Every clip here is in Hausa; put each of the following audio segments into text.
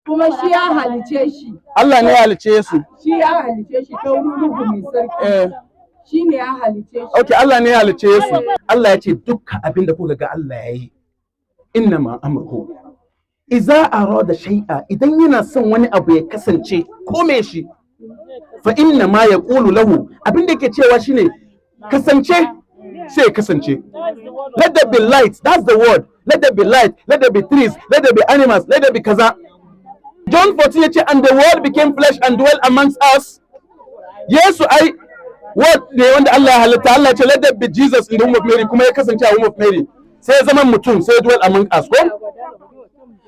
kuma shi ya halice shi. Allah ne ya halice su. Shi ya halice shi ta wurin ruhu mai sarki. Shi ne ya halice shi. Okay, Allah ne ya halice su. Allah ya ce dukkan abin da kuka ga Allah ya yi. Innama amruhu. Iza arada shay'a, idan yana son wani abu ya kasance ko me shi. Fa inna ma yaqulu lahu, abin da yake cewa shine kasance sai kasance. Let there be light, that's the word. Let there be light, let there be trees, let there be animals, let there be kaza. John 14 yace, and the word became flesh and dwelt amongst us. Yesu ai word ne wanda Allah ya halitta. Allah ya ce let there be Jesus in the womb of Mary, kuma ya kasance a womb of Mary. Sai ya zama mutum, sai ya dwell among us ko?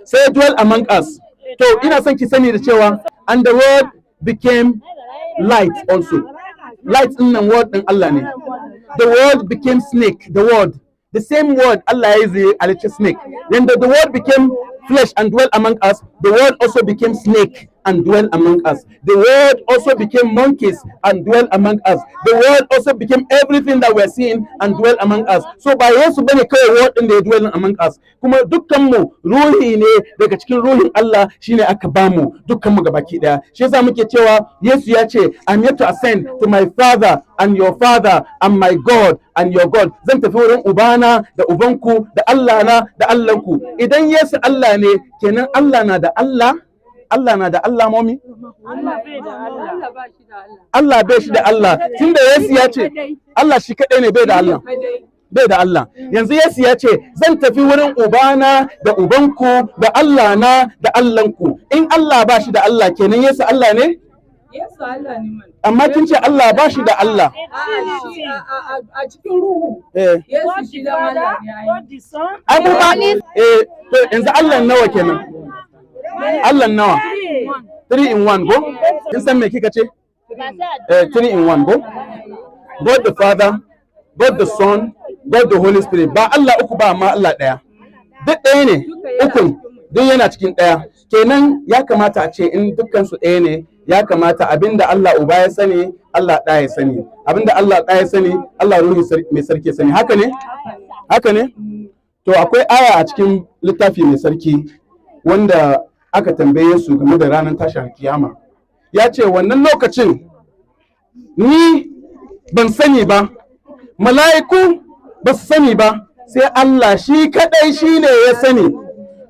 Sai ya dwell among us. To ina son ki sani da cewa and the word became light also. Light in nan word din Allah ne. The word became snake, the word. The same word Allah is a snake. Then the word became flesh and dwelt among us. The word also became snake and dwelt among us. The word also became monkeys and dwelt among us. The word also became everything that we're seeing and dwelt among us. So by Yesu bane kai word din da ya dwell among us. Kuma dukkan mu ruhi ne daga cikin ruhin Allah shine aka bamu dukkan mu gabaki daya. Shi yasa muke cewa Yesu ya ce I'm yet to ascend to my Father and your Father and my God and your God. Zan tafi wurin Ubana da Ubanku da Allah na da Allahnku. Idan Yesu Allah ne kenan Allah na da Allah. Allah na da Allah momi? Allah bai shi da Allah. Tunda Yesu ya ce Allah shi kadai ne bai da Allah. Bai da Allah. Yanzu Yesu ya ce zan tafi wurin Ubana da Ubanku da Allah na da Allahnku. In Allah ba shi da Allah kenan Yesu Allah ne? Yesu Allah ne man. Amma kin ce Allah ba shi da Allah. A cikin ruhu. Yesu shi da Allah ne. Abubuwa to yanzu Allah nawa kenan? Allah nawa? 3 in 1 go? Kin san me kika ce? 3 in 1 go? God the Father, God the Son, God the Holy Spirit. Ba Allah uku ba amma Allah ɗaya. Duk ɗaya ne, ukun duk yana cikin ɗaya. Kenan ya kamata a ce in dukkan su ɗaya ne, ya kamata abinda Allah uba ya sani, Allah ɗaya ya sani. Abinda Allah ɗaya ya sani, Allah ruhi mai sarki ya sani. Haka ne? Haka ne? To akwai aya a cikin littafi mai sarki wanda aka tambaye su game da ranar tashin kiyama. Ya ce wannan lokacin ni ban sani ba, mala'iku ba su sani ba, sai Allah shi kadai shi ne ya sani.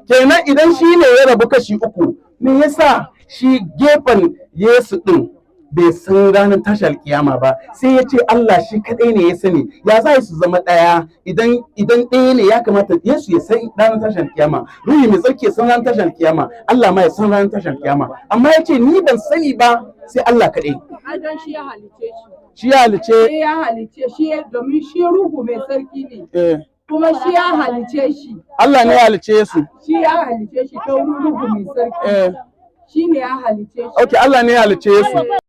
Kenan idan shi ne ya rabu kashi uku, me yasa shi gefen Yesu din bai san ranar tashin kiyama ba, sai ya ce Allah shi kadai ne ya sani. Ya za su zama ɗaya idan ɗaya ne ya kamata Yesu ya san ranar tashin kiyama, ruhi mai tsarki ya san ranar tashin kiyama, Allah ma ya san ranar tashin kiyama. Amma ya ce ni ban sani ba sai Allah kadai. Adon shi ya halice shi. Shi ya halice. Shi ya halice shi domin shi ruhu mai sarki ne. Kuma shi ya halice shi. Allah ne ya halice su. Shi ya halice shi ta wurin ruhu mai sarki. Shi ne ya halice shi. Okay, Allah ne ya halice su.